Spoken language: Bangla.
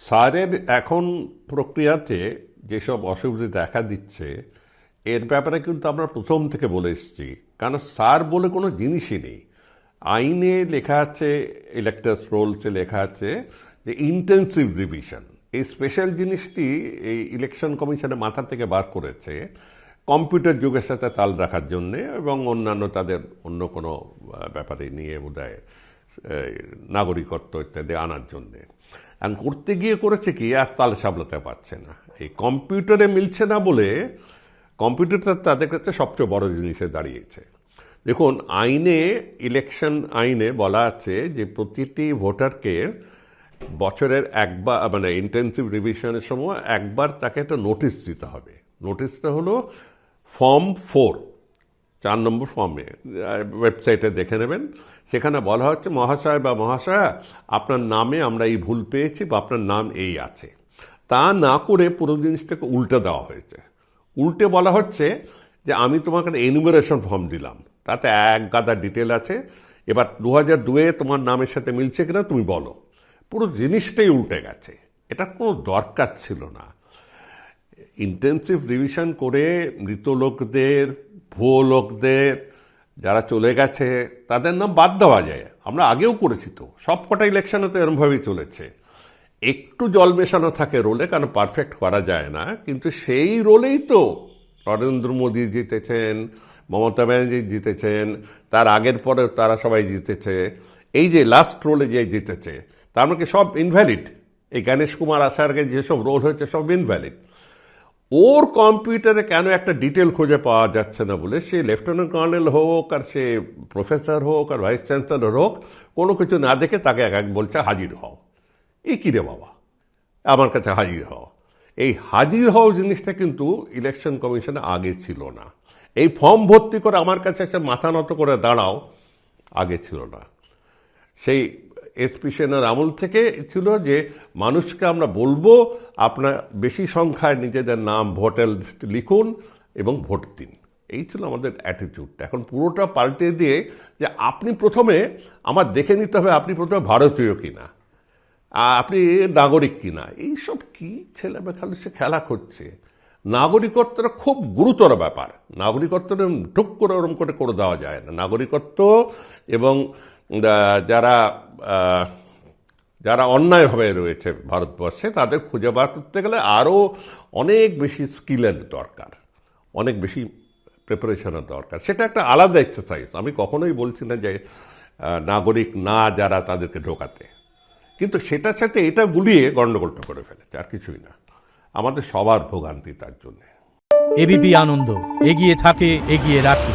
স্যারের এখন প্রক্রিয়াতে যেসব অসুবিধা দেখা দিচ্ছে এর ব্যাপারে কিন্তু আমরা প্রথম থেকে বলে এসেছি, কারণ স্যার বলে কোনো জিনিসই নেই। আইনে লেখা আছে, ইলেক্টার্স রোলসে লেখা আছে যে ইন্টেন্সিভ রিভিশন। এই স্পেশাল জিনিসটি এই ইলেকশন কমিশনের মাথা থেকে বার করেছে কম্পিউটার যুগের সাথে তাল রাখার জন্যে এবং অন্যান্য তাদের অন্য কোনো ব্যাপারে নিয়ে বোধহয় নাগরিকত্ব ইত্যাদি আনার জন্যে। এখন করতে গিয়ে করেছে কি, আর তাল সামলাতে পারছে না। এই কম্পিউটারে মিলছে না বলে কম্পিউটারটা তাদের কাছে সবচেয়ে বড় জিনিসে দাঁড়িয়েছে। দেখুন, আইনে, ইলেকশন আইনে বলা আছে যে প্রতিটি ভোটারকে বছরের একবার, মানে ইন্টেন্সিভ রিভিশনের সময় একবার তাকে একটা নোটিশ দিতে হবে। নোটিশটা হলো ফর্ম 4, 4 নম্বর ফর্মে, ওয়েবসাইটে দেখে নেবেন। সেখানে বলা হচ্ছে, মহাশয় বা মহাশয়া, আপনার নামে আমরা এই ভুল পেয়েছি বা আপনার নাম এই আছে। তা না করে পুরো জিনিসটাকে উল্টে দেওয়া হয়েছে। উল্টে বলা হচ্ছে যে আমি তোমাকে একটা এনুমারেশন ফর্ম দিলাম, তাতে এক গাদা ডিটেল আছে, এবার 2002-এ তোমার নামের সাথে মিলছে কিনা তুমি বলো। পুরো জিনিসটাই উল্টে গেছে। এটা কোনো দরকার ছিল না। ইন্টেন্সিভ রিভিশন করে মৃত লোকদের, ভুয়ো লোকদের, যারা চলে গেছে তাদের নাম বাদ দেওয়া যায়। আমরা আগেও করেছি তো, সব কটা ইলেকশনে তো এরমভাবেই চলেছে। একটু জল মেশানো থাকে রোলে, কারণ পারফেক্ট করা যায় না, কিন্তু সেই রোলেই তো নরেন্দ্র মোদী জিতেছেন, মমতা ব্যানার্জি জিতেছেন, তার আগের পরে তারা সবাই জিতেছে। এই যে লাস্ট রোলে যে জিতেছে, তার মানে সব ইনভ্যালিড। এই গণেশ কুমার আসার আগে যেসব রোল হয়েছে সব ইনভ্যালিড। ওর কম্পিউটারে কেন একটা ডিটেল খুঁজে পাওয়া যাচ্ছে না বলে সে লেফটেন্যান্ট কর্নেল হোক, আর সে প্রফেসর হোক, আর ভাইস চ্যান্সেলর হোক, কোনো কিছু না দেখে তাকে এক বলছে হাজির হও। এই কী রে বাবা, আমার কাছে হাজির হও। এই হাজির হও জিনিসটা কিন্তু ইলেকশন কমিশনে আগে ছিল না। এই ফর্ম ভর্তি করে আমার কাছে এসে মাথা নত করে দাঁড়াও, আগে ছিল না। সেই এসপি সেনের আমল থেকে ছিল যে মানুষকে আমরা বলবো আপনার বেশি সংখ্যায় নিজেদের নাম ভোটার লিস্টে লিখুন এবং ভোট দিন। এই ছিল আমাদের অ্যাটিটিউডটা। এখন পুরোটা পাল্টে দিয়ে যে আপনি প্রথমে আমার দেখে নিতে হবে আপনি প্রথমে ভারতীয় কিনা, আপনি নাগরিক কিনা। এইসব কি ছেলে খালি সে খেলা করছে। নাগরিকত্বটা খুব গুরুতর ব্যাপার। নাগরিকত্বটা ঢুক করে ওরম করে দেওয়া যায় না। নাগরিকত্ব এবং যারা যারা অন্যায়ভাবে রয়েছে ভারতবর্ষে তাদের খুঁজে বার করতে গেলে আরও অনেক বেশি স্কিলের দরকার, অনেক বেশি প্রিপারেশনের দরকার। সেটা একটা আলাদা এক্সারসাইজ। আমি কখনোই বলছি না যে নাগরিক না যারা তাদেরকে ঢোকাতে, কিন্তু সেটার সাথে এটা গুলিয়ে গণ্ডগোলটা করে ফেলেছে, আর কিছুই না। আমাদের সবার ভোগান্তি তার জন্যে। এবিপি আনন্দ, এগিয়ে থাকে, এগিয়ে রাখে।